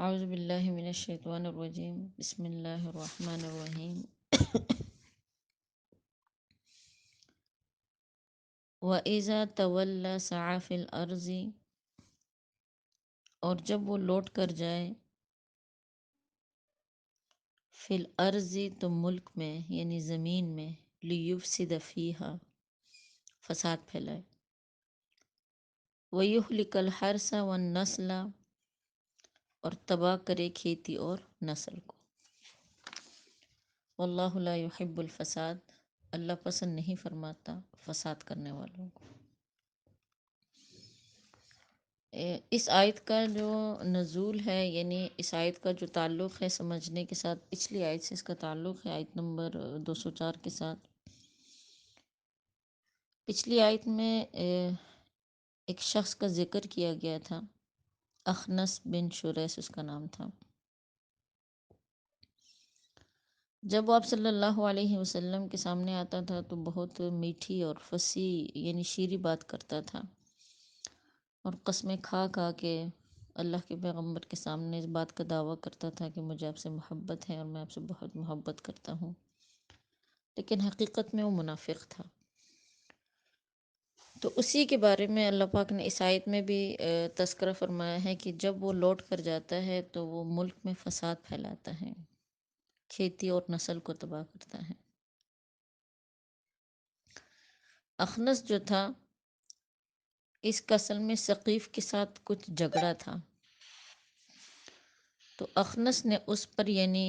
اعوذ باللہ من الشیطان الرجیم بسم اللہ الرحمن الرحیم وَإِذَا تَوَلَّى سَعَى فِي الْأَرْضِ، اور جب وہ لوٹ کر جائے فی الارض تو ملک میں یعنی زمین میں، لیفسد فیہا فساد پھیلائے، ویہلک الحرث والنسل اور تباہ کرے کھیتی اور نسل کو، واللہ لا یحب الفساد، اللہ پسند نہیں فرماتا فساد کرنے والوں کو۔ اس آیت کا جو نزول ہے، یعنی اس آیت کا جو تعلق ہے سمجھنے کے ساتھ، پچھلی آیت سے اس کا تعلق ہے، آیت نمبر 204 کے ساتھ۔ پچھلی آیت میں ایک شخص کا ذکر کیا گیا تھا، اخنس بن شریس اس کا نام تھا۔ جب وہ آپ صلی اللہ علیہ وسلم کے سامنے آتا تھا تو بہت میٹھی اور فصیح یعنی شیریں بات کرتا تھا، اور قسمیں کھا کھا کے اللہ کے پیغمبر کے سامنے اس بات کا دعویٰ کرتا تھا کہ مجھے آپ سے محبت ہے اور میں آپ سے بہت محبت کرتا ہوں، لیکن حقیقت میں وہ منافق تھا۔ تو اسی کے بارے میں اللہ پاک نے اس آیت میں بھی تذکرہ فرمایا ہے کہ جب وہ لوٹ کر جاتا ہے تو وہ ملک میں فساد پھیلاتا ہے، کھیتی اور نسل کو تباہ کرتا ہے۔ اخنس جو تھا، اس کا اصل میں ثقیف کے ساتھ کچھ جھگڑا تھا، تو اخنس نے اس پر یعنی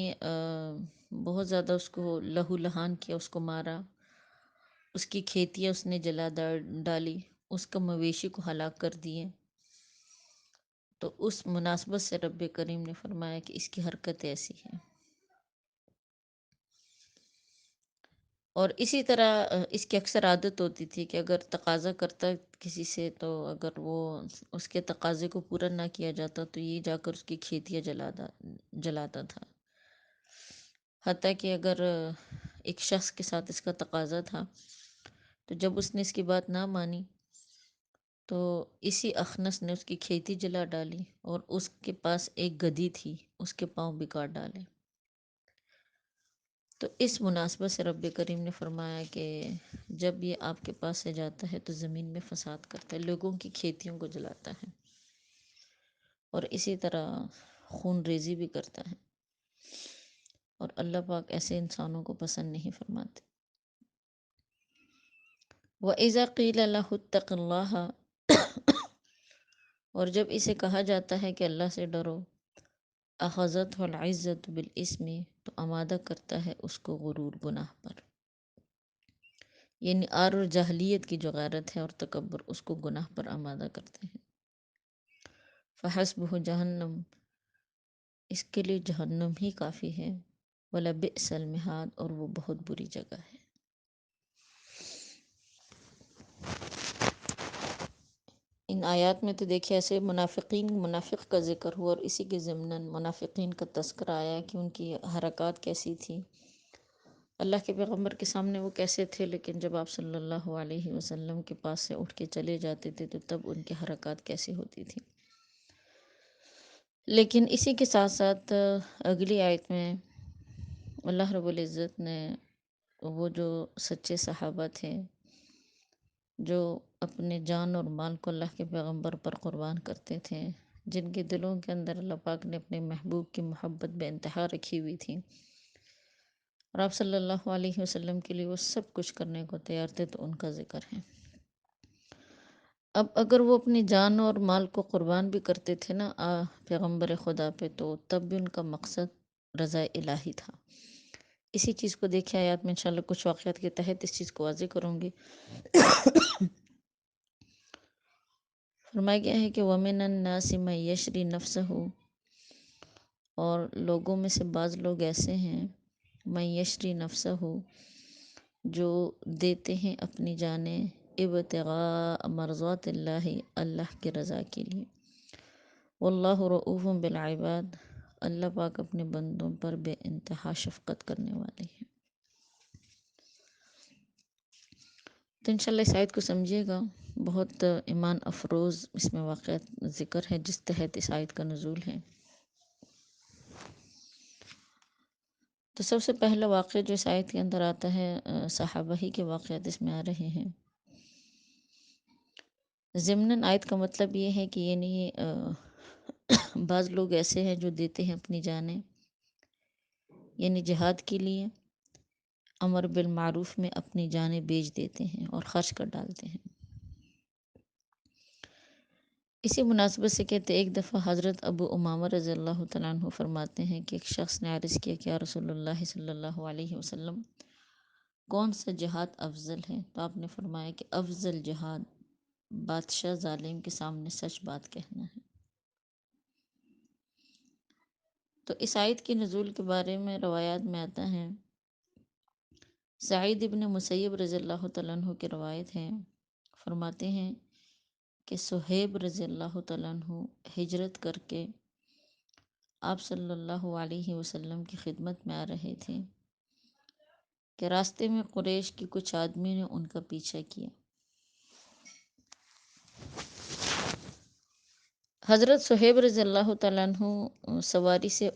بہت زیادہ اس کو لہو لہان کیا، اس کو مارا، اس کی کھیتیاں اس نے جلا ڈالی، اس کا مویشی کو ہلاک کر دیے۔ تو اس مناسبت سے رب کریم نے فرمایا کہ اس کی حرکت ایسی ہے۔ اور اسی طرح اس کی اکثر عادت ہوتی تھی کہ اگر تقاضا کرتا کسی سے، تو اگر وہ اس کے تقاضے کو پورا نہ کیا جاتا تو یہ جا کر اس کی کھیتیاں جلاتا تھا۔ حتیٰ کہ اگر ایک شخص کے ساتھ اس کا تقاضا تھا تو جب اس نے اس کی بات نہ مانی تو اسی اخنس نے اس کی کھیتی جلا ڈالی، اور اس کے پاس ایک گدھی تھی، اس کے پاؤں بھی کاٹ ڈالے۔ تو اس مناسبت سے رب کریم نے فرمایا کہ جب یہ آپ کے پاس سے جاتا ہے تو زمین میں فساد کرتا ہے، لوگوں کی کھیتیوں کو جلاتا ہے، اور اسی طرح خون ریزی بھی کرتا ہے، اور اللہ پاک ایسے انسانوں کو پسند نہیں فرماتے۔ وَإِذَا قِيلَ لَهُ اتَّقِ اللَّهَ، اور جب اسے کہا جاتا ہے کہ اللہ سے ڈرو، أَخَذَتْهُ الْعِزَّةُ بِالْإِثْمِ، تو آمادہ کرتا ہے اس کو غرور گناہ پر، یعنی آر اور جاہلیت کی جو غیرت ہے اور تکبر، اس کو گناہ پر آمادہ کرتے ہیں۔ فحسبہ جہنم، اس کے لیے جہنم ہی کافی ہے، وَلَبِئْسَ الْمِہاد، اور وہ بہت بری جگہ ہے۔ ان آیات میں تو دیکھیں ایسے منافق کا ذکر ہوا، اور اسی کے ضمن منافقین کا تذکرہ آیا کہ ان کی حرکات کیسی تھی، اللہ کے پیغمبر کے سامنے وہ کیسے تھے، لیکن جب آپ صلی اللہ علیہ وسلم کے پاس سے اٹھ کے چلے جاتے تھے تو تب ان کی حرکات کیسی ہوتی تھی۔ لیکن اسی کے ساتھ ساتھ اگلی آیت میں اللہ رب العزت نے وہ جو سچے صحابہ تھے جو اپنے جان اور مال کو اللہ کے پیغمبر پر قربان کرتے تھے، جن کے دلوں کے اندر اللہ پاک نے اپنے محبوب کی محبت بے انتہا رکھی ہوئی تھی، اور آپ صلی اللہ علیہ وسلم کے لیے وہ سب کچھ کرنے کو تیار تھے، تو ان کا ذکر ہے۔ اب اگر وہ اپنی جان اور مال کو قربان بھی کرتے تھے نا پیغمبر خدا پہ، تو تب بھی ان کا مقصد رضا الہی تھا۔ اسی چیز کو دیکھے آیات میں انشاءاللہ کچھ واقعات کے تحت اس چیز کو واضح کروں گی۔ فرمایا گیا ہے کہ وَمِنَ النَّاسِ مَن يَشْرِي نَفْسَهُ، اور لوگوں میں سے بعض لوگ ایسے ہیں، مَن يَشْرِي نَفْسَهُ، جو دیتے ہیں اپنی جانیں، ابتغاء مرضات اللہ، اللہ کی رضا کے لیے، واللہ رؤوف بالعباد، اللہ پاک اپنے بندوں پر بے انتہا شفقت کرنے والے ہیں۔ تو انشاءاللہ اس آیت کو سمجھیے گا، بہت ایمان افروز اس میں واقعات ذکر ہے جس تحت اس آیت کا نزول ہے۔ تو سب سے پہلا واقعہ جو اس آیت کے اندر آتا ہے، صحابہ ہی کے واقعات اس میں آ رہے ہیں۔ ضمناً آیت کا مطلب یہ ہے کہ یعنی بعض لوگ ایسے ہیں جو دیتے ہیں اپنی جانیں، یعنی جہاد کے لیے امر بالمعروف میں اپنی جانیں بیچ دیتے ہیں اور خرچ کر ڈالتے ہیں۔ اسی مناسبت سے کہتے ایک دفعہ حضرت ابو امامہ رضی اللہ تعالیٰ عنہ فرماتے ہیں کہ ایک شخص نے عرض کیا کہ یا رسول اللہ صلی اللہ علیہ وسلم، کون سا جہاد افضل ہے؟ تو آپ نے فرمایا کہ افضل جہاد بادشاہ ظالم کے سامنے سچ بات کہنا ہے۔ تو اس آیت کی نزول کے بارے میں روایات میں آتا ہے، سعید ابن مسیب رضی اللہ تعالیٰ عنہ کی روایت ہے، فرماتے ہیں کہ صہیب رضی اللہ تعالیٰ عنہ ہجرت کر کے آپ صلی اللہ علیہ وسلم کی خدمت میں آ رہے تھے کہ راستے میں قریش کی کچھ آدمی نے ان کا پیچھا کیا۔ حضرت صہیب رضی اللہ تعالیٰ عنہ سواری سے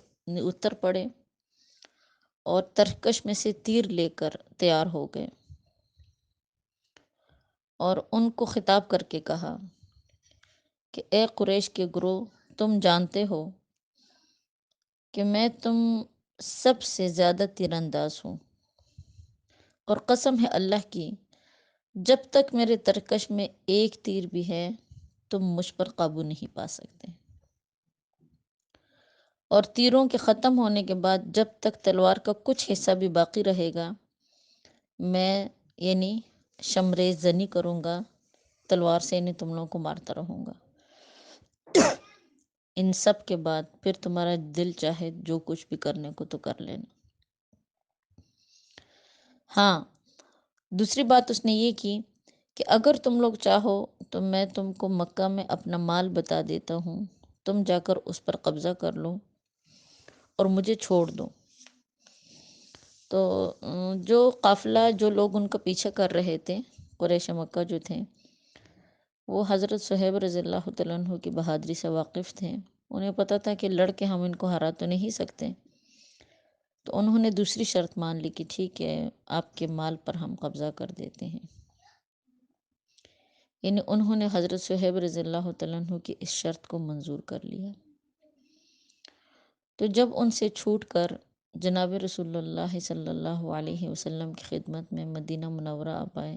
اتر پڑے اور ترکش میں سے تیر لے کر تیار ہو گئے اور ان کو خطاب کر کے کہا کہ اے قریش کے گروہ، تم جانتے ہو کہ میں تم سب سے زیادہ تیر انداز ہوں، اور قسم ہے اللہ کی، جب تک میرے ترکش میں ایک تیر بھی ہے تم مجھ پر قابو نہیں پا سکتے، اور تیروں کے ختم ہونے کے بعد جب تک تلوار کا کچھ حصہ بھی باقی رہے گا میں یعنی شمریز زنی کروں گا، تلوار سے انہیں تم لوگوں کو مارتا رہوں گا۔ ان سب کے بعد پھر تمہارا دل چاہے جو کچھ بھی کرنے کو تو کر لینا۔ ہاں، دوسری بات اس نے یہ کی کہ اگر تم لوگ چاہو تو میں تم کو مکہ میں اپنا مال بتا دیتا ہوں، تم جا کر اس پر قبضہ کر لو اور مجھے چھوڑ دو۔ تو جو قافلہ، جو لوگ ان کا پیچھا کر رہے تھے، قریش مکہ جو تھے، وہ حضرت صہیب رضی اللہ تعالیٰ عنہ کی بہادری سے واقف تھے۔ انہیں پتہ تھا کہ لڑ کے ہم ان کو ہرا تو نہیں سکتے، تو انہوں نے دوسری شرط مان لی کہ ٹھیک ہے، آپ کے مال پر ہم قبضہ کر دیتے ہیں۔ یعنی انہوں نے حضرت صہیب رضی اللہ تعالیٰ عنہ کی اس شرط کو منظور کر لیا۔ تو جب ان سے چھوٹ کر جناب رسول اللہ صلی اللہ علیہ وسلم کی خدمت میں مدینہ منورہ آ پائے،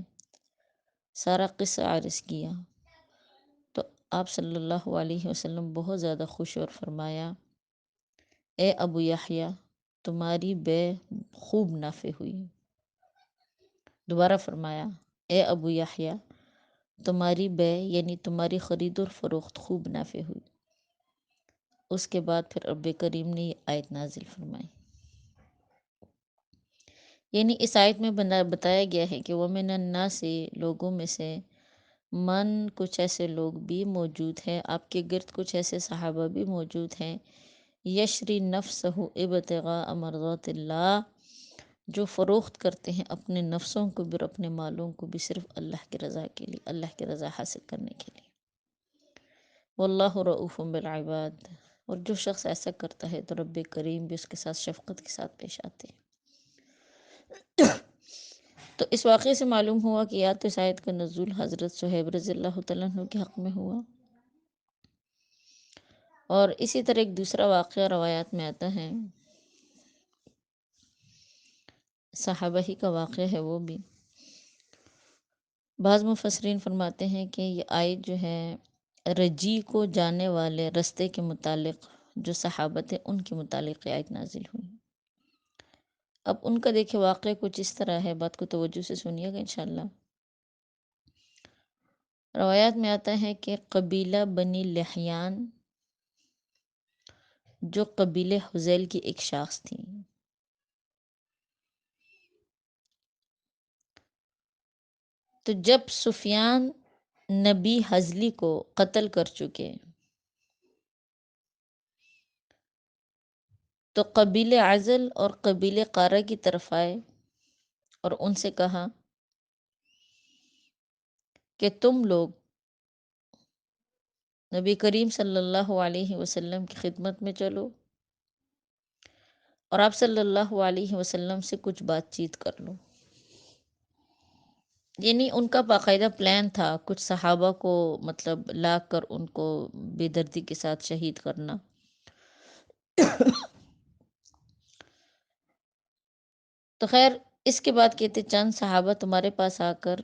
سارا قصہ عرض کیا، تو آپ صلی اللہ علیہ وسلم بہت زیادہ خوش اور فرمایا، اے ابو یحییٰ، تمہاری بے خوب نافع ہوئی۔ دوبارہ فرمایا، اے ابو یحییٰ، تمہاری بے یعنی تمہاری خرید اور فروخت خوب نافع ہوئی۔ اس کے بعد پھر رب کریم نے یہ آیت نازل فرمائی۔ یعنی اس آیت میں بتایا گیا ہے کہ وَمِنَ النَّاسِ، لوگوں میں سے، من کچھ ایسے لوگ بھی موجود ہیں، آپ کے گرد کچھ ایسے صحابہ بھی موجود ہیں، یشری نفسہ ابتغاء مرضات اللہ، جو فروخت کرتے ہیں اپنے نفسوں کو بھی اور اپنے مالوں کو بھی صرف اللہ کی رضا کے لیے، اللہ کی رضا حاصل کرنے کے لیے۔ واللہ رؤوف بالعباد، اور جو شخص ایسا کرتا ہے تو رب کریم بھی اس کے ساتھ شفقت کے ساتھ پیش آتے ہیں۔ تو اس واقعے سے معلوم ہوا کہ یا تو اس آیت کا نزول حضرت صہیب رضی اللہ تعالیٰ عنہ کے حق میں ہوا، اور اسی طرح ایک دوسرا واقعہ روایات میں آتا ہے، صحابہ ہی کا واقعہ ہے وہ بھی۔ بعض مفسرین فرماتے ہیں کہ یہ آیت جو ہے رجی کو جانے والے رستے کے متعلق جو صحابہ تھے ان کے متعلق یہ آیت نازل ہوئی۔ اب ان کا دیکھے واقعہ کچھ اس طرح ہے، بات کو توجہ سے سنیے گا انشاءاللہ۔ روایات میں آتا ہے کہ قبیلہ بنی لحیان جو قبیلہ حذیل کی ایک شاخ تھی، تو جب سفیان نبی حضلی کو قتل کر چکے تو قبیلہ عزل اور قبیلہ قارہ کی طرف آئے اور ان سے کہا کہ تم لوگ نبی کریم صلی اللہ علیہ وسلم کی خدمت میں چلو، اور آپ صلی اللہ علیہ وسلم سے کچھ بات چیت کر لو۔ یعنی ان کا باقاعدہ پلان تھا کچھ صحابہ کو مطلب لا کر ان کو بے دردی کے ساتھ شہید کرنا۔ تو خیر اس کے بعد کہتے چند صحابہ تمہارے پاس آ کر،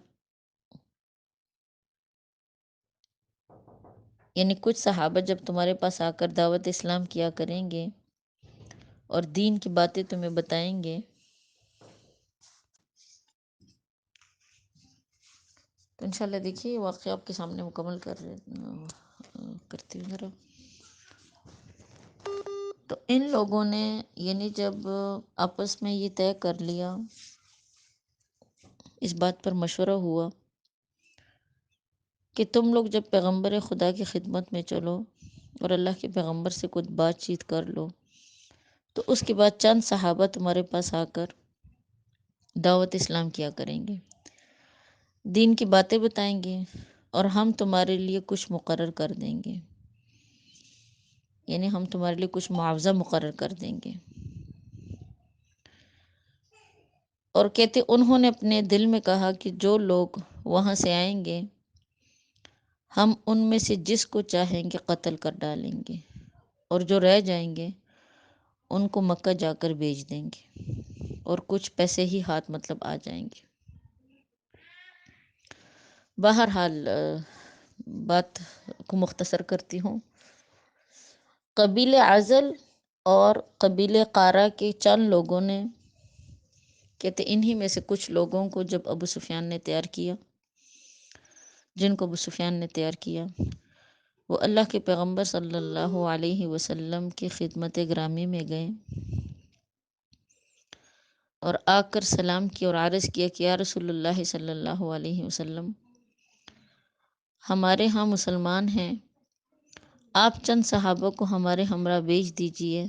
یعنی کچھ صحابہ جب تمہارے پاس آ کر دعوت اسلام کیا کریں گے اور دین کی باتیں تمہیں بتائیں گے، تو انشاءاللہ دیکھیے یہ واقعہ آپ کے سامنے مکمل کرتی ہوں ذرا۔ تو ان لوگوں نے یعنی جب آپس میں یہ طے کر لیا، اس بات پر مشورہ ہوا کہ تم لوگ جب پیغمبر خدا کی خدمت میں چلو اور اللہ کے پیغمبر سے کچھ بات چیت کر لو، تو اس کے بعد چند صحابہ تمہارے پاس آ کر دعوت اسلام کیا کریں گے، دین کی باتیں بتائیں گے، اور ہم تمہارے لیے کچھ مقرر کر دیں گے، یعنی ہم تمہارے لیے کچھ معاوضہ مقرر کر دیں گے۔ اور کہتے انہوں نے اپنے دل میں کہا کہ جو لوگ وہاں سے آئیں گے ہم ان میں سے جس کو چاہیں گے قتل کر ڈالیں گے، اور جو رہ جائیں گے ان کو مکہ جا کر بیچ دیں گے، اور کچھ پیسے ہی ہاتھ مطلب آ جائیں گے۔ بہرحال بات کو مختصر کرتی ہوں۔ قبیل عزل اور قبیل قارہ کے چند لوگوں نے، کہتے انہی میں سے کچھ لوگوں کو جب ابو سفیان نے تیار کیا، جن کو ابو سفیان نے تیار کیا، وہ اللہ کے پیغمبر صلی اللہ علیہ وسلم کی خدمت گرامی میں گئے اور آ کر سلام کیا اور عرض کیا کہ یا رسول اللہ صلی اللہ علیہ وسلم، ہمارے ہاں مسلمان ہیں، آپ چند صحابہ کو ہمارے ہمراہ بھیج دیجئے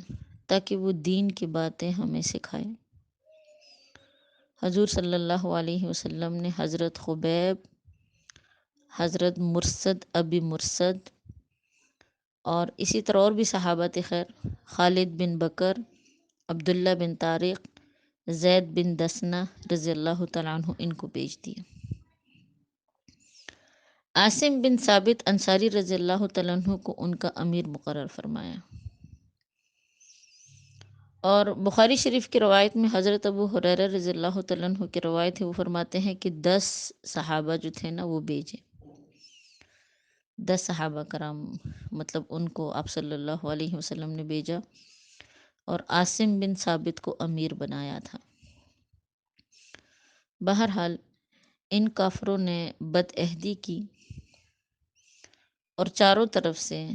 تاکہ وہ دین کی باتیں ہمیں سکھائیں۔ حضور صلی اللہ علیہ وسلم نے حضرت خبیب، حضرت مرثد ابی مرثد، اور اسی طرح اور بھی صحابہ تھے، خیر خالد بن بکر، عبداللہ بن طارق، زید بن دسنہ رضی اللہ تعالیٰ عنہ، ان کو بھیج دیا۔ عاصم بن ثابت انصاری رضی اللہ تعالیٰ عنہ کو ان کا امیر مقرر فرمایا۔ اور بخاری شریف کی روایت میں حضرت ابو ہریرہ رضی اللہ تعالیٰ عنہ کی روایت ہے، وہ فرماتے ہیں کہ 10 صحابہ جو تھے نا وہ بھیجے، 10 صحابہ کرام مطلب ان کو آپ صلی اللہ علیہ وسلم نے بھیجا، اور عاصم بن ثابت کو امیر بنایا تھا۔ بہرحال ان کافروں نے بد عہدی کی، اور چاروں طرف سے،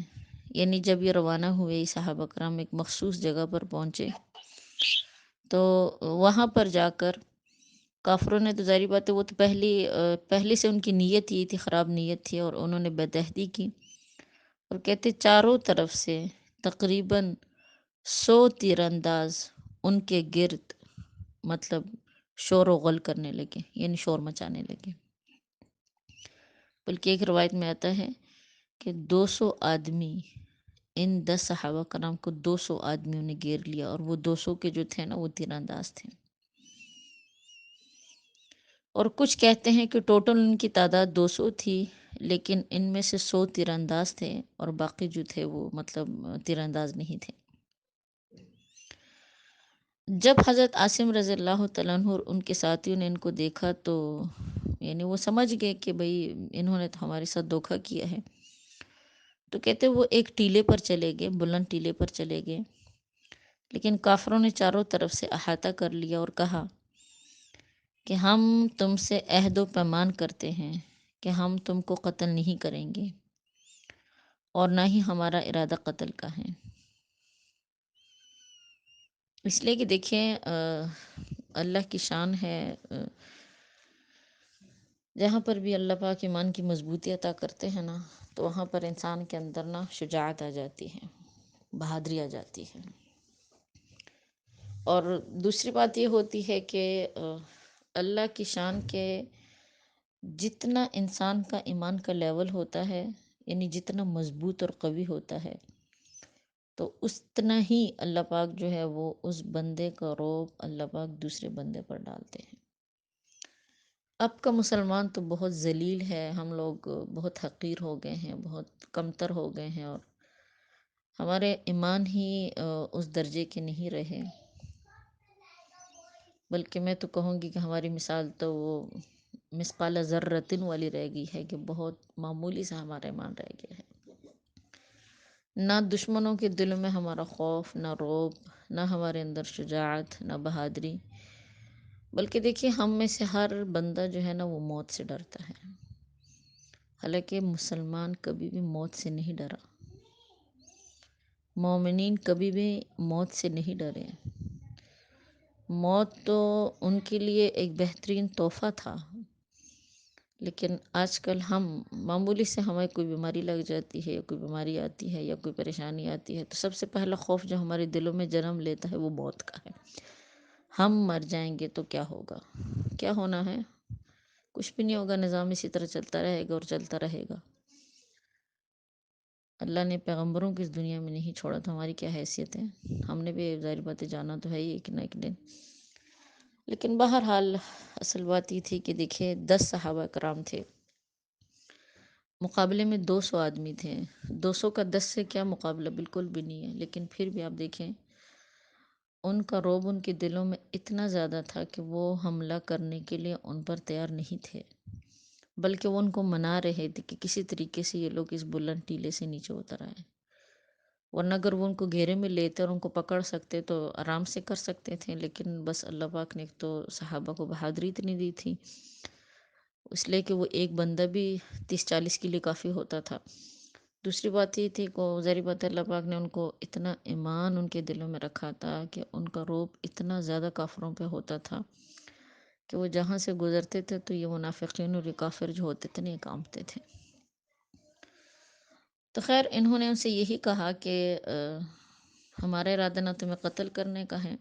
یعنی جب یہ روانہ ہوئے یہ صحابہ کرام ایک مخصوص جگہ پر پہنچے، تو وہاں پر جا کر کافروں نے تو ظاہری بات ہے وہ تو پہلے سے ان کی نیت یہ تھی، خراب نیت تھی، اور انہوں نے بد عہدی کی، اور کہتے چاروں طرف سے تقریباً 100 تیر انداز ان کے گرد مطلب شور و غل کرنے لگے، یعنی شور مچانے لگے۔ بلکہ ایک روایت میں آتا ہے کہ 200 آدمی، ان 10 صحابہ کرام کو 200 آدمیوں نے گھیر لیا، اور وہ 200 کے جو تھے نا وہ تیر انداز تھے، اور کچھ کہتے ہیں کہ ٹوٹل ان کی تعداد 200 تھی، لیکن ان میں سے 100 تیر انداز تھے اور باقی جو تھے وہ مطلب تیر انداز نہیں تھے۔ جب حضرت عاصم رضی اللہ تعالیٰ عنہ اور ان کے ساتھیوں نے ان کو دیکھا تو یعنی وہ سمجھ گئے کہ بھئی انہوں نے تو ہمارے ساتھ دھوکہ کیا ہے، تو کہتے وہ ایک ٹیلے پر چلے گئے، بلند ٹیلے پر چلے گئے، لیکن کافروں نے چاروں طرف سے احاطہ کر لیا اور کہا کہ ہم تم سے عہد و پیمان کرتے ہیں کہ ہم تم کو قتل نہیں کریں گے، اور نہ ہی ہمارا ارادہ قتل کا ہے۔ اس لیے کہ دیکھیں اللہ کی شان ہے، جہاں پر بھی اللہ پاک ایمان کی مضبوطی عطا کرتے ہیں نا، تو وہاں پر انسان کے اندر نا شجاعت آ جاتی ہے، بہادری آ جاتی ہے۔ اور دوسری بات یہ ہوتی ہے کہ اللہ کی شان کے جتنا انسان کا ایمان کا لیول ہوتا ہے، یعنی جتنا مضبوط اور قوی ہوتا ہے، تو اتنا ہی اللہ پاک جو ہے وہ اس بندے کا روب اللہ پاک دوسرے بندے پر ڈالتے ہیں۔ اب کا مسلمان تو بہت ذلیل ہے، ہم لوگ بہت حقیر ہو گئے ہیں، بہت کمتر ہو گئے ہیں، اور ہمارے ایمان ہی اس درجے کے نہیں رہے، بلکہ میں تو کہوں گی کہ ہماری مثال تو وہ مثقال ذرۃ والی رہ گئی ہے کہ بہت معمولی سا ہمارا ایمان رہ گیا ہے۔ نہ دشمنوں کے دلوں میں ہمارا خوف، نہ روب، نہ ہمارے اندر شجاعت، نہ بہادری، بلکہ دیکھیے ہم میں سے ہر بندہ جو ہے نا وہ موت سے ڈرتا ہے، حالانکہ مسلمان کبھی بھی موت سے نہیں ڈرا، مومنین کبھی بھی موت سے نہیں ڈرے۔ موت تو ان کے لیے ایک بہترین تحفہ تھا، لیکن آج کل ہم معمولی سے ہمیں کوئی بیماری لگ جاتی ہے، یا کوئی بیماری آتی ہے، یا کوئی پریشانی آتی ہے، تو سب سے پہلا خوف جو ہمارے دلوں میں جنم لیتا ہے وہ موت کا ہے۔ ہم مر جائیں گے تو کیا ہوگا؟ کیا ہونا ہے؟ کچھ بھی نہیں ہوگا، نظام اسی طرح چلتا رہے گا اور چلتا رہے گا۔ اللہ نے پیغمبروں کی اس دنیا میں نہیں چھوڑا تو ہماری کیا حیثیت ہے؟ ہم نے بھی ظاہر باتیں جانا تو ہے ہی ایک نہ ایک دن، لیکن بہرحال اصل بات یہ تھی کہ دیکھیں 10 صحابہ کرام تھے، مقابلے میں 200 آدمی تھے، 200 کا 10 سے کیا مقابلہ، بالکل بھی نہیں ہے، لیکن پھر بھی آپ دیکھیں ان کا رعب ان کے دلوں میں اتنا زیادہ تھا کہ وہ حملہ کرنے کے لیے ان پر تیار نہیں تھے، بلکہ وہ ان کو منا رہے تھے کہ کسی طریقے سے یہ لوگ اس بلند ٹیلے سے نیچے اتر آئے، ورنہ اگر وہ ان کو گھیرے میں لیتے اور ان کو پکڑ سکتے تو آرام سے کر سکتے تھے، لیکن بس اللہ پاک نے ایک تو صحابہ کو بہادری اتنی دی تھی، اس لیے کہ وہ ایک بندہ بھی 30-40 کے لیے کافی ہوتا تھا۔ دوسری بات یہ تھی کہ ظاہر بات ہے اللہ پاک نے ان کو اتنا ایمان ان کے دلوں میں رکھا تھا کہ ان کا رعب اتنا زیادہ کافروں پہ ہوتا تھا کہ وہ جہاں سے گزرتے تھے تو یہ منافقین اور یہ کافر جو ہوتے تھے نہیں کانپتے تھے۔ تو خیر انہوں نے ان سے یہی کہا کہ ہمارا ارادہ نہ تمہیں قتل کرنے کا ہے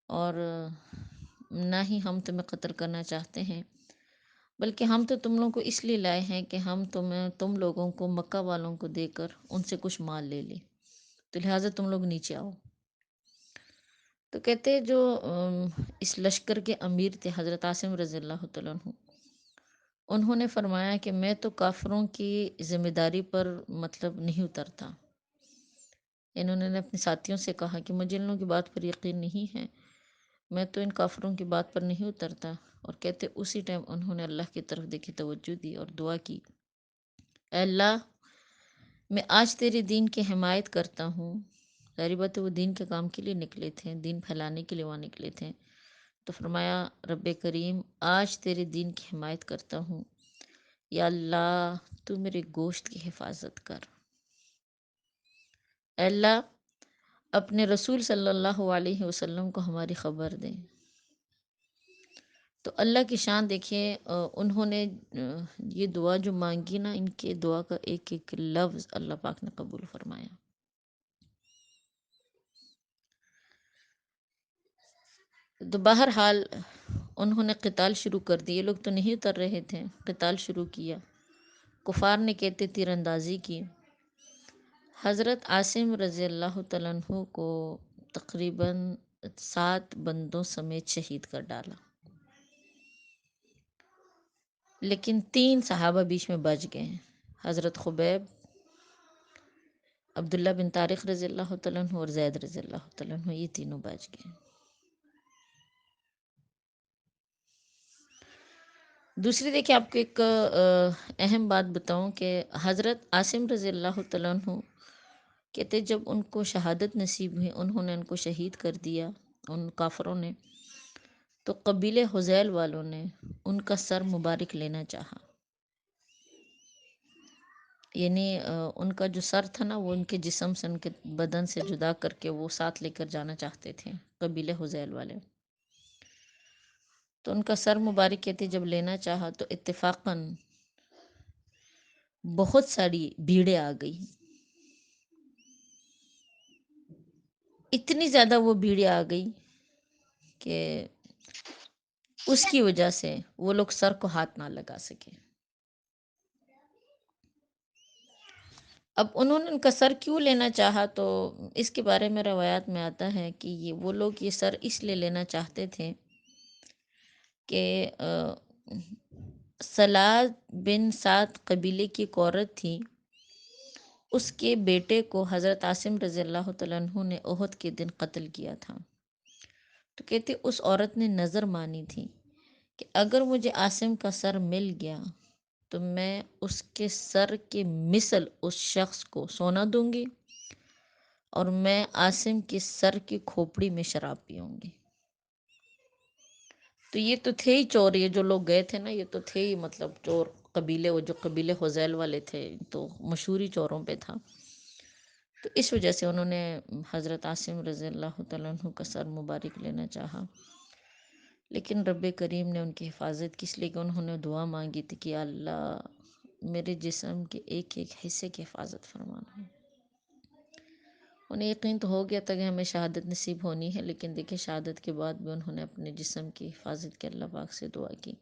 اور نہ ہی ہم تمہیں قتل کرنا چاہتے ہیں، بلکہ ہم تو تم لوگوں کو اس لیے لائے ہیں کہ ہم تم لوگوں کو مکہ والوں کو دے کر ان سے کچھ مال لے لیں، تو لہٰذا تم لوگ نیچے آؤ۔ تو کہتے جو اس لشکر کے امیر تھے حضرت عاصم رضی اللہ تعالیٰ عنہ، انہوں نے فرمایا کہ میں تو کافروں کی ذمہ داری پر مطلب نہیں اترتا، انہوں نے اپنے ساتھیوں سے کہا کہ مجھے ان لوگوں کی بات پر یقین نہیں ہے، میں تو ان کافروں کی بات پر نہیں اترتا، اور کہتے اسی ٹائم انہوں نے اللہ کی طرف دیکھی، توجہ دی اور دعا کی، اے اللہ میں آج تیرے دین کی حمایت کرتا ہوں۔ ظاہر بات ہے وہ دین کے کام کے لیے نکلے تھے، دین پھیلانے کے لیے وہاں نکلے تھے، تو فرمایا رب کریم آج تیرے دین کی حمایت کرتا ہوں، یا اللہ تو میرے گوشت کی حفاظت کر، اے اللہ اپنے رسول صلی اللہ علیہ وسلم کو ہماری خبر دیں۔ تو اللہ کی شان دیکھیے، انہوں نے یہ دعا جو مانگی نا، ان کے دعا کا ایک ایک لفظ اللہ پاک نے قبول فرمایا۔ تو بہرحال انہوں نے قتال شروع کر دی، یہ لوگ تو نہیں اتر رہے تھے، قتال شروع کیا، کفار نے کہتے تیر اندازی کی، حضرت عاصم رضی اللہ تعالیٰ عنہ کو تقریباً 7 بندوں سمیت شہید کر ڈالا، لیکن 3 صحابہ بیچ میں بچ گئے ہیں، حضرت خبیب، عبداللہ بن طارق رضی اللہ تعالیٰ عنہ اور زید رضی اللہ تعالیٰ عنہ، یہ تینوں بچ گئے۔ دوسری دیکھیں آپ کو ایک اہم بات بتاؤں کہ حضرت عاصم رضی اللہ تعالیٰ عنہ کہتے جب ان کو شہادت نصیب ہوئی، انہوں نے ان کو شہید کر دیا ان کافروں نے، تو قبیلے حذیل والوں نے ان کا سر مبارک لینا چاہا، یعنی ان کا جو سر تھا نا وہ ان کے جسم سے، ان کے بدن سے جدا کر کے وہ ساتھ لے کر جانا چاہتے تھے قبیلے حذیل والے، تو ان کا سر مبارک کہتے جب لینا چاہا تو اتفاقاً بہت ساری بھیڑیں آ گئی، اتنی زیادہ وہ بھیڑیں آ گئی کہ اس کی وجہ سے وہ لوگ سر کو ہاتھ نہ لگا سکے۔ اب انہوں نے ان کا سر کیوں لینا چاہا، تو اس کے بارے میں روایات میں آتا ہے کہ وہ لوگ یہ سر اس لیے لینا چاہتے تھے کہ سلاد بن سعد قبیلے کی ایک عورت تھی، اس کے بیٹے کو حضرت عاصم رضی اللہ تعالیٰ عنہ نے احد کے دن قتل کیا تھا۔ تو کہتے اس عورت نے نظر مانی تھی کہ اگر مجھے عاصم کا سر مل گیا تو میں اس کے سر کے مثل اس شخص کو سونا دوں گی، اور میں عاصم کے سر کی کھوپڑی میں شراب پیوں گی۔ تو یہ تو تھے ہی چور، یہ جو لوگ گئے تھے نا، یہ تو تھے ہی مطلب چور قبیلے، وہ جو قبیلے حذیل والے تھے تو مشہوری چوروں پہ تھا۔ تو اس وجہ سے انہوں نے حضرت عاصم رضی اللہ تعالیٰ عنہ کا سر مبارک لینا چاہا، لیکن رب کریم نے ان کی حفاظت کی، اس لیے کہ انہوں نے دعا مانگی تھی کہ اللہ میرے جسم کے ایک ایک حصے کی حفاظت فرمانا۔ انہیں یقین تو ہو گیا تھا کہ ہمیں شہادت نصیب ہونی ہے، لیکن دیکھیں شہادت کے بعد بھی انہوں نے اپنے جسم کی حفاظت کے اللہ پاک سے دعا کی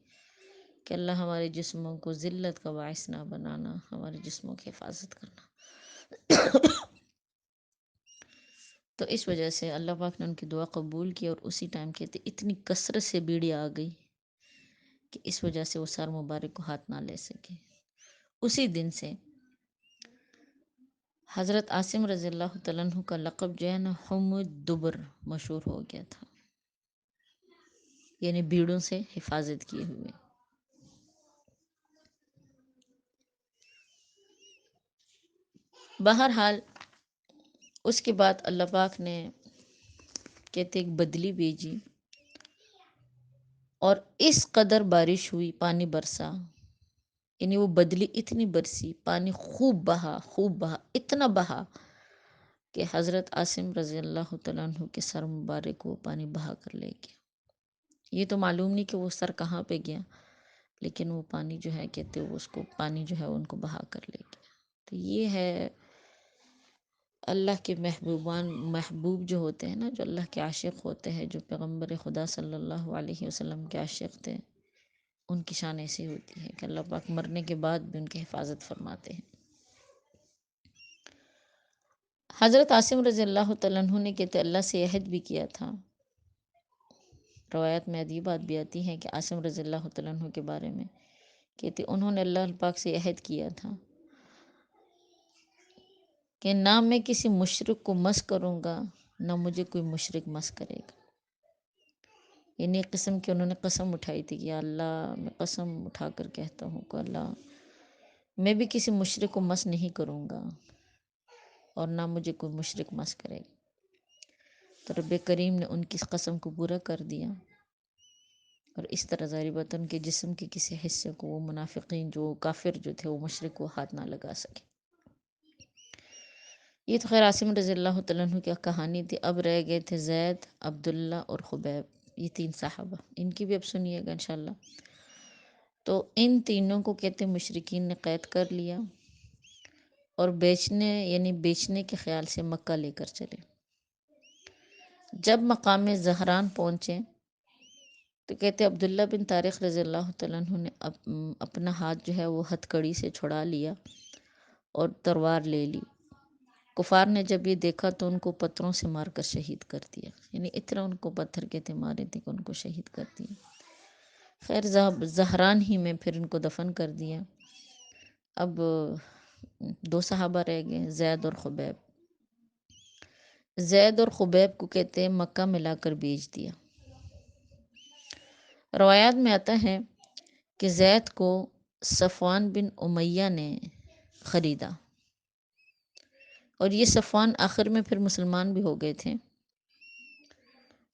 کہ اللہ ہمارے جسموں کو ذلت کا باعث نہ بنانا، ہمارے جسموں کی حفاظت کرنا۔ تو اس وجہ سے اللہ پاک نے ان کی دعا قبول کی، اور اسی ٹائم کہتے اتنی کثرت سے بیڑی آ گئی کہ اس وجہ سے وہ سر مبارک کو ہاتھ نہ لے سکے۔ اسی دن سے حضرت عاصم رضی اللہ تعالیٰ عنہ کا لقب جو ہے نا حم الدبر مشہور ہو گیا تھا، یعنی بیڑوں سے حفاظت کیے ہوئے۔ بہرحال اس کے بعد اللہ پاک نے کہتے ایک بدلی بھیجی، اور اس قدر بارش ہوئی، پانی برسا، یعنی وہ بدلی اتنی برسی، پانی خوب بہا، خوب بہا، اتنا بہا کہ حضرت عاصم رضی اللہ تعالیٰ عنہ کے سر مبارک کو پانی بہا کر لے گیا۔ یہ تو معلوم نہیں کہ وہ سر کہاں پہ گیا، لیکن وہ پانی جو ہے کہتے وہ اس کو پانی جو ہے ان کو بہا کر لے گیا۔ تو یہ ہے اللہ کے محبوب جو ہوتے ہیں نا، جو اللہ کے عاشق ہوتے ہیں، جو پیغمبر خدا صلی اللہ علیہ وسلم کے عاشق تھے، ان کی شان ایسی ہوتی ہے کہ اللہ پاک مرنے کے بعد بھی ان کی حفاظت فرماتے ہیں۔ حضرت عاصم رضی اللہ تعالیٰ عنہ نے کہتے اللہ سے عہد بھی کیا تھا، روایت میں عجیب بات بھی آتی ہے کہ عاصم رضی اللہ تعالیٰ عنہ کے بارے میں کہتے انہوں نے اللہ پاک سے عہد کیا تھا کہ نہ میں کسی مشرک کو مس کروں گا، نہ مجھے کوئی مشرک مس کرے گا۔ یعنی ایک قسم کی انہوں نے قسم اٹھائی تھی کہ یا اللہ میں قسم اٹھا کر کہتا ہوں کہ اللہ میں بھی کسی مشرک کو مس نہیں کروں گا، اور نہ مجھے کوئی مشرک مس کرے گا۔ تو رب کریم نے ان کی قسم کو پورا کر دیا، اور اس طرح ظاہری بات ان کے جسم کے کسی حصے کو وہ منافقین جو کافر جو تھے وہ مشرک کو ہاتھ نہ لگا سکے۔ یہ تو خیر عاصم رضی اللہ تعالیٰ عنہ کی کہانی تھی۔ اب رہ گئے تھے زید، عبداللہ اور خبیب، یہ تین صحابہ، ان کی بھی اب سنیے گا انشاءاللہ۔ تو ان تینوں کو کہتے مشرکین نے قید کر لیا، اور بیچنے کے خیال سے مکہ لے کر چلے۔ جب مقام زہران پہنچے تو کہتے عبداللہ بن طارق رضی اللہ تعالیٰ عنہ نے اپنا ہاتھ جو ہے وہ ہتھ کڑی سے چھڑا لیا اور تلوار لے لی۔ کفار نے جب یہ دیکھا تو ان کو پتھروں سے مار کر شہید کر دیا، یعنی اتنا ان کو پتھر کہتے مارے تھے کہ ان کو شہید کر دیا۔ خیر زہران ہی میں پھر ان کو دفن کر دیا۔ اب دو صحابہ رہ گئے، زید اور خبیب۔ زید اور خبیب کو کہتے ہیں مکہ میں لا کر بیچ دیا۔ روایات میں آتا ہے کہ زید کو صفوان بن امیہ نے خریدا، اور یہ صفوان آخر میں پھر مسلمان بھی ہو گئے تھے۔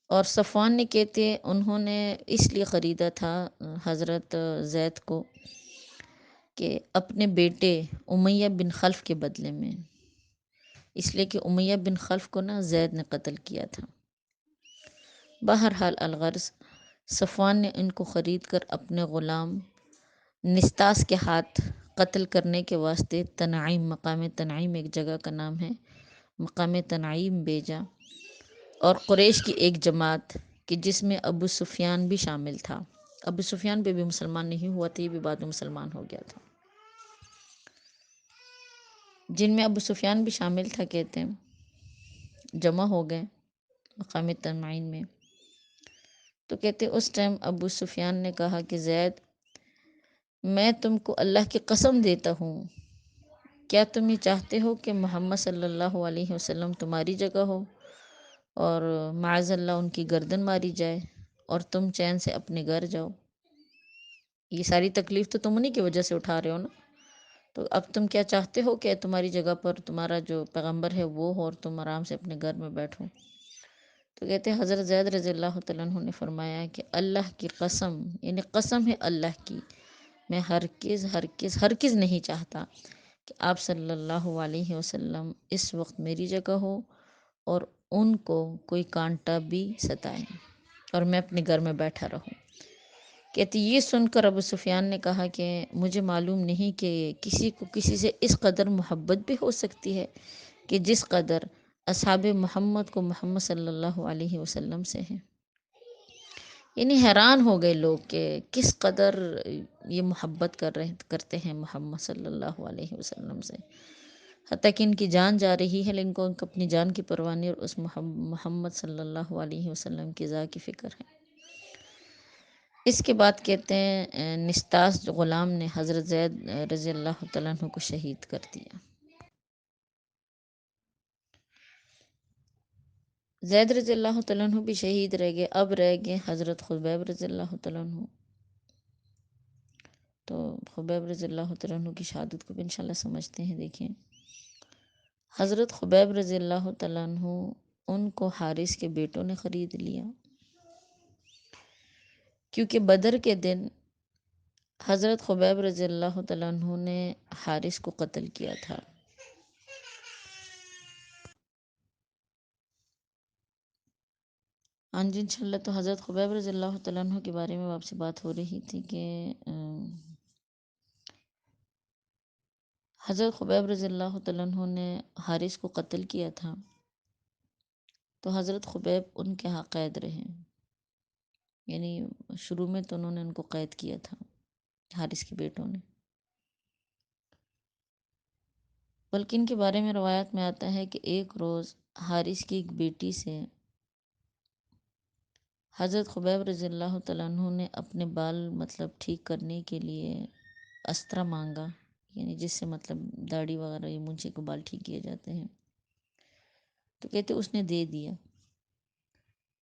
اور صفوان نے کہتے انہوں نے اس لیے خریدا تھا حضرت زید کو کہ اپنے بیٹے امیہ بن خلف کے بدلے میں، اس لیے کہ امیہ بن خلف کو نا زید نے قتل کیا تھا۔ بہرحال الغرض صفوان نے ان کو خرید کر اپنے غلام نستاس کے ہاتھ قتل کرنے کے واسطے تنعیم، مقام تنعیم ایک جگہ کا نام ہے، مقام تنعیم بھیجا، اور قریش کی ایک جماعت کہ جس میں ابو سفیان بھی شامل تھا۔ ابو سفیان بھی مسلمان نہیں ہوا تھا، یہ بھی بعد میں مسلمان ہو گیا تھا۔ جن میں ابو سفیان بھی شامل تھا، کہتے ہیں جمع ہو گئے مقام تنعیم میں. تو کہتے اس ٹائم ابو سفیان نے کہا کہ زید، میں تم کو اللہ کی قسم دیتا ہوں، کیا تم یہ چاہتے ہو کہ محمد صلی اللہ علیہ وسلم تمہاری جگہ ہو اور معاذ اللہ ان کی گردن ماری جائے اور تم چین سے اپنے گھر جاؤ؟ یہ ساری تکلیف تو تم انہی کی وجہ سے اٹھا رہے ہو نا. تو اب تم کیا چاہتے ہو کہ تمہاری جگہ پر تمہارا جو پیغمبر ہے وہ ہو اور تم آرام سے اپنے گھر میں بیٹھو؟ تو کہتے ہیں حضرت زید رضی اللہ تعالیٰ عنہ نے فرمایا کہ اللہ کی قسم، یعنی قسم ہے اللہ کی، میں ہرگز ہرگز ہرگز نہیں چاہتا کہ آپ صلی اللہ علیہ وسلم اس وقت میری جگہ ہو اور ان کو کوئی کانٹا بھی ستائے اور میں اپنے گھر میں بیٹھا رہوں. کہتی یہ سن کر ابو سفیان نے کہا کہ مجھے معلوم نہیں کہ کسی کو کسی سے اس قدر محبت بھی ہو سکتی ہے کہ جس قدر اصحاب محمد کو محمد صلی اللہ علیہ وسلم سے ہے. یعنی حیران ہو گئے لوگ کہ کس قدر یہ محبت کرتے ہیں محمد صلی اللہ علیہ وسلم سے، حتیٰ کہ ان کی جان جا رہی ہے لیکن ان کو اپنی جان کی پرواہ نہیں اور اس محمد صلی اللہ علیہ وسلم کی ذات کی فکر ہے. اس کے بعد کہتے ہیں نستاس جو غلام نے حضرت زید رضی اللہ تعالیٰ عنہ کو شہید کر دیا. زید رضی اللہ تعالیٰ عنہ بھی شہید رہ گئے. اب رہ گئے حضرت خبیب رضی اللہ تعالیٰ عنہ. تو خبیب رضی اللہ تعالیٰ عنہ کی شہادت کو بھی انشاءاللہ سمجھتے ہیں. دیکھیں حضرت خبیب رضی اللہ تعالیٰ عنہ، ان کو حارث کے بیٹوں نے خرید لیا، کیونکہ بدر کے دن حضرت خبیب رضی اللہ تعالیٰ عنہ نے حارث کو قتل کیا تھا. ہاں جی انشاءاللہ. تو حضرت خبیب رضی اللہ تعالیٰ عنہ کے بارے میں آپ سے بات ہو رہی تھی کہ حضرت خبیب رضی اللہ تعالیٰ عنہ نے حارث کو قتل کیا تھا. تو حضرت خبیب ان کے ہاں قید رہے، یعنی شروع میں تو انہوں نے ان کو قید کیا تھا حارث کے بیٹوں نے. بلکہ ان کے بارے میں روایت میں آتا ہے کہ ایک روز حارث کی ایک بیٹی سے حضرت خبیب رضی اللہ تعالیٰ عنہ نے اپنے بال مطلب ٹھیک کرنے کے لیے استرا مانگا، یعنی جس سے مطلب داڑھی وغیرہ یا مونچھے کو بال ٹھیک کیے جاتے ہیں. تو کہتے اس نے دے دیا.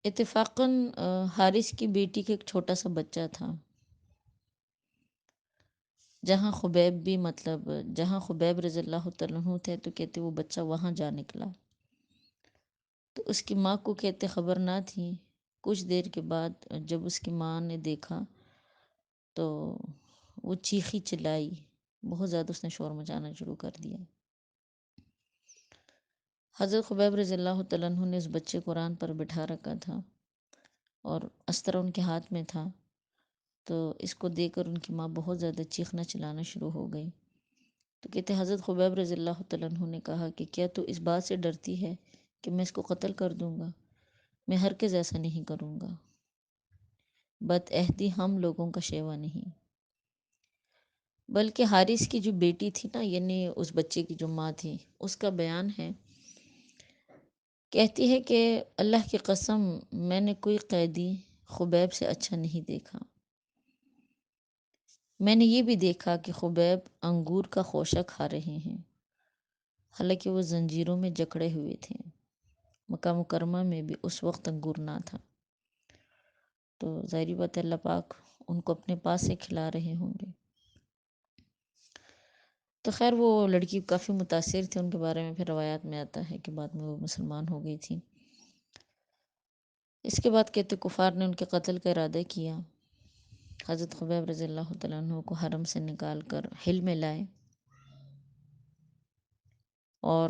اتفاقاً حارث کی بیٹی کے ایک چھوٹا سا بچہ تھا. جہاں خبیب بھی مطلب جہاں خبیب رضی اللہ تعالیٰ عنہ تھے تو کہتے وہ بچہ وہاں جا نکلا. تو اس کی ماں کو کہتے خبر نہ تھی. کچھ دیر کے بعد جب اس کی ماں نے دیکھا تو وہ چیخی چلائی، بہت زیادہ اس نے شور مچانا شروع کر دیا. حضرت خبیب رضی اللہ تعالیٰ عنہ نے اس بچے کو قرآن پر بٹھا رکھا تھا اور استر ان کے ہاتھ میں تھا. تو اس کو دیکھ کر ان کی ماں بہت زیادہ چیخنا چلانا شروع ہو گئی. تو کہتے حضرت خبیب رضی اللہ تعالیٰ عنہ نے کہا کہ کیا تو اس بات سے ڈرتی ہے کہ میں اس کو قتل کر دوں گا؟ میں ہرگز ایسا نہیں کروں گا، بد عہدی ہم لوگوں کا شیوا نہیں. بلکہ حارث کی جو بیٹی تھی نا، یعنی اس بچے کی جو ماں تھی، اس کا بیان ہے، کہتی ہے کہ اللہ کی قسم میں نے کوئی قیدی خبیب سے اچھا نہیں دیکھا. میں نے یہ بھی دیکھا کہ خبیب انگور کا خوشہ کھا رہے ہیں، حالانکہ وہ زنجیروں میں جکڑے ہوئے تھے. مکہ مکرمہ میں بھی اس وقت انگور نہ تھا. تو ظاہری بات ہے اللہ پاک ان کو اپنے پاس سے کھلا رہے ہوں گے. تو خیر وہ لڑکی کافی متاثر تھی. ان کے بارے میں پھر روایات میں آتا ہے کہ بعد میں وہ مسلمان ہو گئی تھی. اس کے بعد کہتے کفار نے ان کے قتل کا ارادہ کیا. حضرت خبیب رضی اللہ تعالیٰ عنہ کو حرم سے نکال کر حل میں لائے اور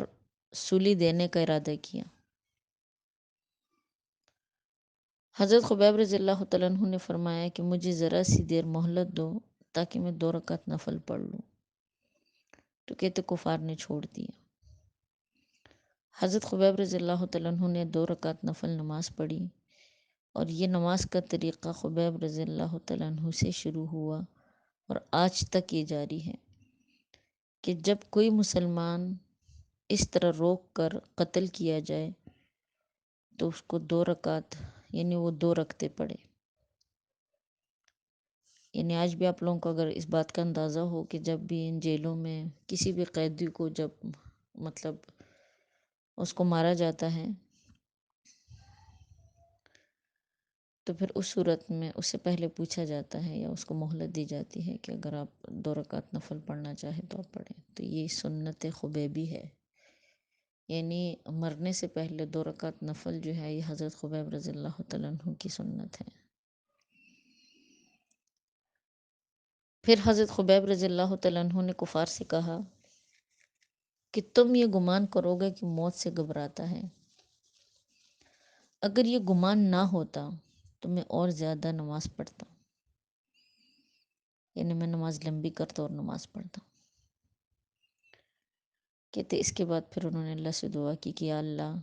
سولی دینے کا ارادہ کیا. حضرت خبیب رضی اللہ تعالیٰ عنہ نے فرمایا کہ مجھے ذرا سی دیر مہلت دو تاکہ میں 2 رکعت نفل پڑھ لوں. تو کہتے کفار نے چھوڑ دیا. حضرت خبیب رضی اللہ تعالیٰ عنہ نے 2 رکعت نفل نماز پڑھی اور یہ نماز کا طریقہ خبیب رضی اللہ تعالیٰ عنہ سے شروع ہوا اور آج تک یہ جاری ہے کہ جب کوئی مسلمان اس طرح روک کر قتل کیا جائے تو اس کو 2 رکعت یعنی وہ 2 رکعتیں پڑھے۔ یعنی آج بھی آپ لوگوں کو اگر اس بات کا اندازہ ہو کہ جب بھی ان جیلوں میں کسی بھی قیدی کو جب مطلب اس کو مارا جاتا ہے تو پھر اس صورت میں اس سے پہلے پوچھا جاتا ہے یا اس کو مہلت دی جاتی ہے کہ اگر آپ 2 رکعت نفل پڑھنا چاہیں تو آپ پڑھیں۔ تو یہ سنت خبیبی ہے، یعنی مرنے سے پہلے 2 رکعت نفل جو ہے یہ حضرت خبیب رضی اللہ تعالیٰ عنہ کی سنت ہے۔ پھر حضرت خبیب رضی اللہ تعالیٰ عنہ نے کفار سے کہا کہ تم یہ گمان کرو گے کہ موت سے گھبراتا ہے، اگر یہ گمان نہ ہوتا تو میں اور زیادہ نماز پڑھتا، یعنی میں نماز لمبی کرتا اور نماز پڑھتا۔ کہتے اس کے بعد پھر انہوں نے اللہ سے دعا کی کہ یا اللہ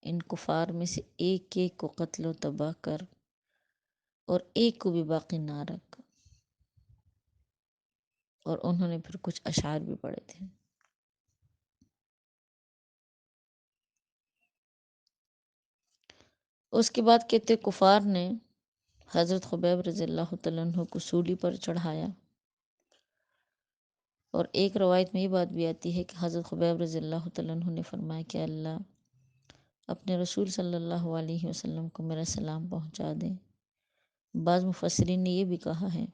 ان کفار میں سے ایک ایک کو قتل و تباہ کر اور ایک کو بھی باقی نہ رکھ۔ اور انہوں نے پھر کچھ اشعار بھی پڑھے تھے۔ اس کے بعد کہتے کفار نے حضرت خبیب رضی اللہ تعالیٰ عنہ کو سولی پر چڑھایا، اور ایک روایت میں یہ بات بھی آتی ہے کہ حضرت خبیب رضی اللہ تعالیٰ عنہ نے فرمایا کہ اللہ اپنے رسول صلی اللہ علیہ وسلم کو میرا سلام پہنچا دیں۔ بعض مفسرین نے یہ بھی کہا ہے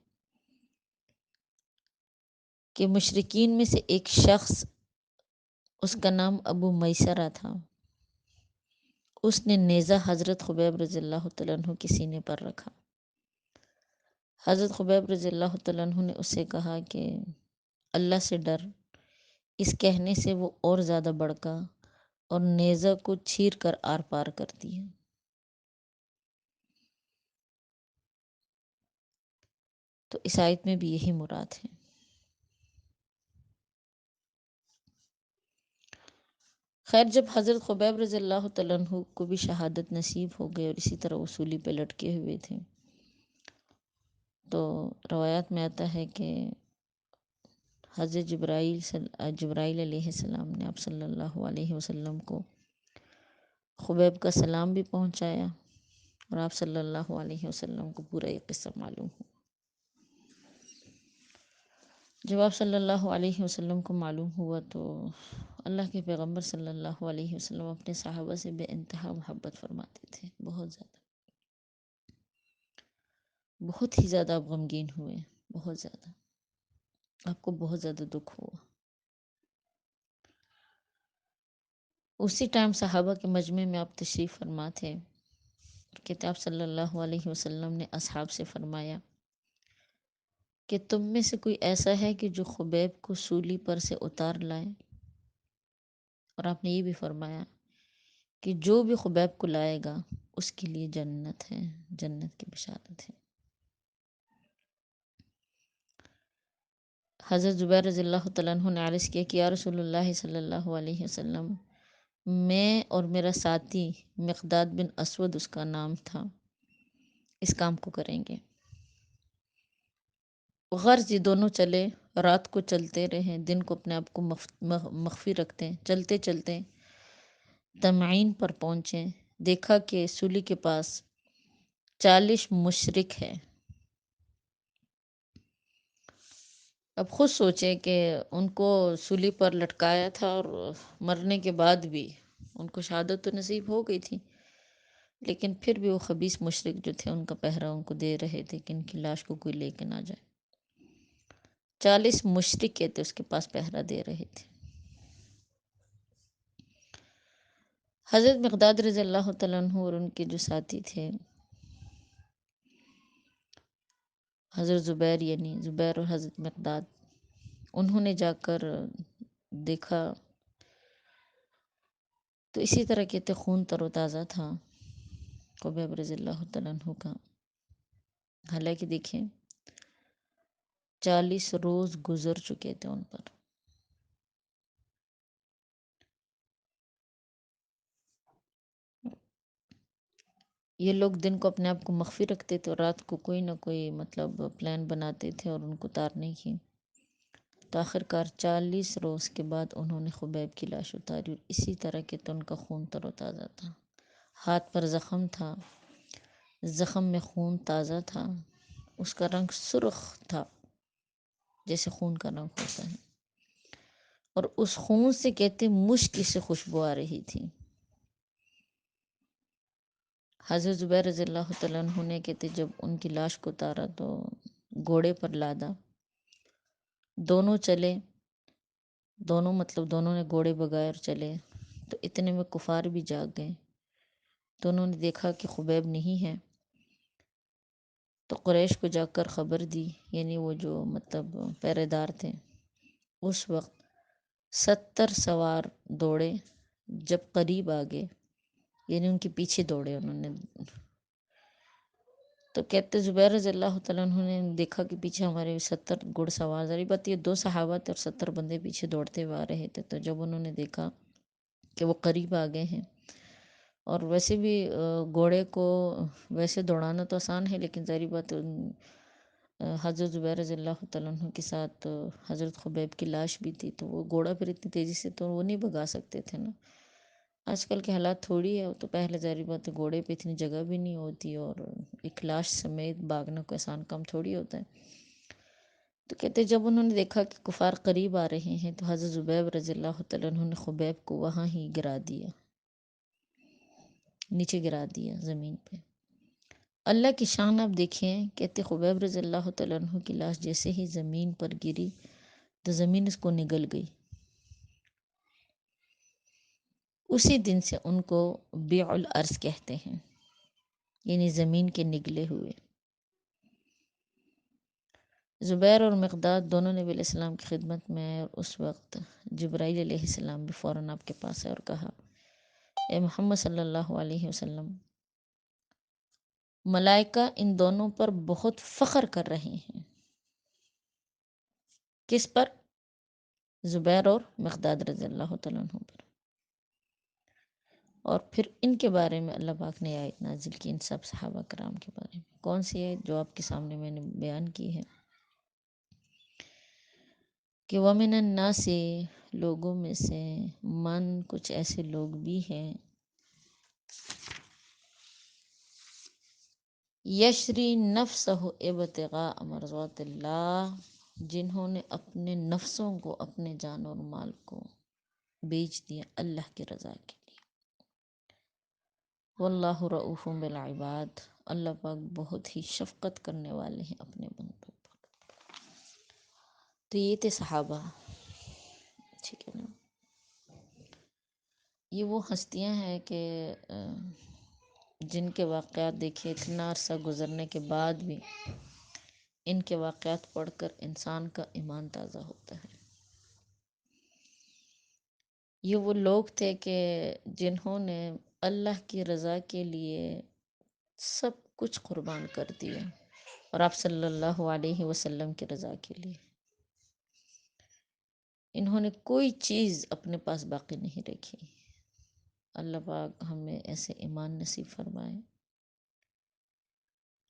کہ مشرکین میں سے ایک شخص، اس کا نام ابو میسرہ تھا، اس نے نیزہ حضرت خبیب رضی اللہ تعالیٰ عنہ کے سینے پر رکھا۔ حضرت خبیب رضی اللہ تعالیٰ عنہ نے اس سے کہا کہ اللہ سے ڈر۔ اس کہنے سے وہ اور زیادہ بڑکا اور نیزہ کو چیر کر آر پار کرتی ہے۔ تو اس آیت میں بھی یہی مراد ہے۔ خیر جب حضرت خبیب رضی اللہ تعالیٰ عنہ کو بھی شہادت نصیب ہو گئی اور اسی طرح وصولی پہ لٹکے ہوئے تھے، تو روایات میں آتا ہے کہ حضرت جبرائیل علیہ السلام نے آپ صلی اللہ علیہ وسلم کو خبیب کا سلام بھی پہنچایا، اور آپ صلی اللہ علیہ وسلم کو پورا یہ قصہ معلوم ہو۔ جب آپ صلی اللہ علیہ وسلم کو معلوم ہوا تو اللہ کے پیغمبر صلی اللہ علیہ وسلم اپنے صحابہ سے بے انتہا محبت فرماتے تھے، بہت زیادہ، بہت ہی زیادہ آپ غمگین ہوئے، بہت زیادہ آپ کو بہت زیادہ دکھ ہوا۔ اسی ٹائم صحابہ کے مجمع میں آپ تشریف فرما تھے، کتاب صلی اللہ علیہ وسلم نے اصحاب سے فرمایا کہ تم میں سے کوئی ایسا ہے کہ جو خبیب کو سولی پر سے اتار لائے، اور آپ نے یہ بھی فرمایا کہ جو بھی خبیب کو لائے گا اس کے لیے جنت ہے، جنت کی بشارت ہے۔ حضرت زبیر رضی اللہ تعالیٰ عنہ نے عرض کیا کہ یا رسول اللہ صلی اللہ علیہ وسلم، میں اور میرا ساتھی مقداد بن اسود اس کا نام تھا، اس کام کو کریں گے۔ غرض یہ دونوں چلے، رات کو چلتے رہے، دن کو اپنے آپ کو مخفی رکھتے، چلتے چلتے تمعین پر پہنچے، دیکھا کہ سولی کے پاس 40 مشرک ہے۔ اب خود سوچیں کہ ان کو سولی پر لٹکایا تھا اور مرنے کے بعد بھی ان کو شہادت تو نصیب ہو گئی تھی، لیکن پھر بھی وہ خبیث مشرک جو تھے ان کا پہرا ان کو دے رہے تھے کہ ان کی لاش کو کوئی لے کے نہ جائے۔ 40 مشرک کہتے اس کے پاس پہرا دے رہے تھے۔ حضرت مقداد رضی اللہ تعالیٰ عنہ اور ان کے جو ساتھی تھے حضرت زبیر، یعنی زبیر اور حضرت مقداد، انہوں نے جا کر دیکھا تو اسی طرح کہتے خون تر و تازہ تھا خبیب رضی اللہ تعالیٰ عنہ کا۔ حالانکہ دیکھیں 40 روز گزر چکے تھے ان پر۔ یہ لوگ دن کو اپنے آپ کو مخفی رکھتے تھے اور رات کو کوئی نہ کوئی مطلب پلان بناتے تھے اور ان کو اتارنے کی۔ تو آخر کار 40 روز کے بعد انہوں نے خبیب کی لاش اتاری، اور اسی طرح کے تو ان کا خون تر و تازہ تھا، ہاتھ پر زخم تھا، زخم میں خون تازہ تھا، اس کا رنگ سرخ تھا جیسے خون کا رنگ ہوتا ہے، اور اس خون سے کہتے مشک سے خوشبو آ رہی تھی۔ حضرت زبیر رضی اللہ تعالیٰ عنہ نے کہتے جب ان کی لاش کو اتارا تو گھوڑے پر لادا، دونوں چلے، دونوں نے گھوڑے بگائے اور چلے، تو اتنے میں کفار بھی جاگ گئے، تو انہوں نے دیکھا کہ خبیب نہیں ہے، تو قریش کو جا کر خبر دی، یعنی وہ جو پہرے دار تھے، اس وقت 70 سوار دوڑے، جب قریب آگے یعنی ان کے پیچھے دوڑے انہوں نے، تو کہتے زبیر رضی اللہ تعالیٰ عنہ نے دیکھا کہ پیچھے ہمارے 70 گھڑ سوار، ذری بات یہ 2 صحابہ تھے اور 70 بندے پیچھے دوڑتے ہوئے آ رہے تھے، تو جب انہوں نے دیکھا کہ وہ قریب آ گئے ہیں، اور ویسے بھی گھوڑے کو ویسے دوڑانا تو آسان ہے، لیکن ظاہری بات حضرت زبیر رضی اللہ تعالیٰ عنہ کے ساتھ حضرت خبیب کی لاش بھی تھی، تو وہ گھوڑا پھر اتنی تیزی سے تو وہ نہیں بھگا سکتے تھے نا، آج کل کے حالات تھوڑی ہے، تو پہلے ظاہری بات ہے گھوڑے پہ اتنی جگہ بھی نہیں ہوتی، اور ایک لاش سمیت بھاگنا کوئی آسان کام تھوڑی ہوتا ہے، تو کہتے جب انہوں نے دیکھا کہ کفار قریب آ رہے ہیں، تو حضرت زبیر رضی اللہ تعالیٰ عنہ نے خبیب کو وہاں ہی گرا دیا، نیچے گرا دیا زمین پہ۔ اللہ کی شان آپ دیکھیں، کہتے خبیب رضی اللہ تعالیٰ عنہ کی لاش جیسے ہی زمین پر گری تو زمین اس کو نگل گئی، اسی دن سے ان کو بیع الارض کہتے ہیں، یعنی زمین کے نگلے ہوئے۔ زبیر اور مقداد دونوں نبی علیہ السلام کی خدمت میں آئے، اور اس وقت جبرائیل علیہ السلام بھی فوراً آپ کے پاس آئے اور کہا اے محمد صلی اللہ علیہ وسلم، ملائکہ ان دونوں پر بہت فخر کر رہے ہیں۔ کس پر؟ زبیر اور مقداد رضی اللہ تعالیٰ عنہ پر، اور پھر ان کے بارے میں اللہ پاک نے آیت نازل کی، ان سب صحابہ کرام کے بارے میں۔ کون سی آیت؟ جو آپ کے سامنے میں نے بیان کی ہے کہ وَمِنَ النَّاسِ، لوگوں میں سے، من، کچھ ایسے لوگ بھی ہیں، یشری نفسہ ابتغاء مرضات اللہ، جنہوں نے اپنے نفسوں کو، اپنے جان اور مال کو بیچ دیا اللہ کی رضا کے لیے۔ واللہ رؤوف بالعباد، اللہ پاک بہت ہی شفقت کرنے والے ہیں اپنے بندوں پر۔ تو یہ تھے صحابہ، ٹھیک ہے نا، یہ وہ ہستیاں ہیں کہ جن کے واقعات دیکھے اتنا عرصہ گزرنے کے بعد بھی ان کے واقعات پڑھ کر انسان کا ایمان تازہ ہوتا ہے۔ یہ وہ لوگ تھے کہ جنہوں نے اللہ کی رضا کے لیے سب کچھ قربان کر دیا، اور آپ صلی اللہ علیہ وسلم کی رضا کے لیے انہوں نے کوئی چیز اپنے پاس باقی نہیں رکھی۔ اللہ پاک ہمیں ایسے ایمان نصیب فرمائے،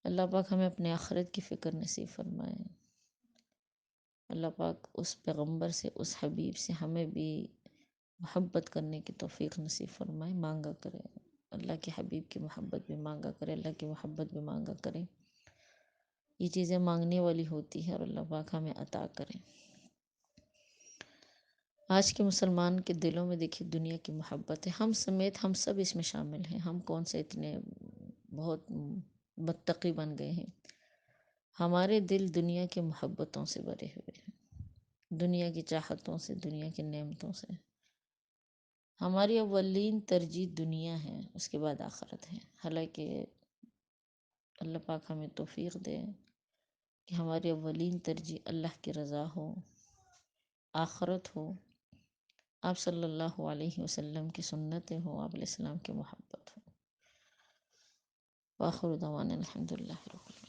اللہ پاک ہمیں اپنے آخرت کی فکر نصیب فرمائے، اللہ پاک اس پیغمبر سے، اس حبیب سے ہمیں بھی محبت کرنے کی توفیق نصیب فرمائے، مانگا کرے، اللہ کے حبیب کی محبت بھی مانگا کرے، اللہ کی محبت بھی مانگا کرے، یہ چیزیں مانگنے والی ہوتی ہے اور اللہ پاک ہمیں عطا کرے۔ آج کے مسلمان کے دلوں میں دیکھیے دنیا کی محبت ہے، ہم سمیت ہم سب اس میں شامل ہیں، ہم کون سے اتنے بہت متقی بن گئے ہیں، ہمارے دل دنیا کی محبتوں سے بھرے ہوئے ہیں، دنیا کی چاہتوں سے، دنیا کی نعمتوں سے، ہماری اولین ترجیح دنیا ہے، اس کے بعد آخرت ہے، حالانکہ اللہ پاک ہمیں توفیق دے کہ ہماری اولین ترجیح اللہ کی رضا ہو، آخرت ہو، آپ صلی اللہ علیہ وسلم کی سنتیں ہوں، آپ علیہ السلام کی محبت ہو۔ وآخر دعوانا الحمدللہ رب العالمین۔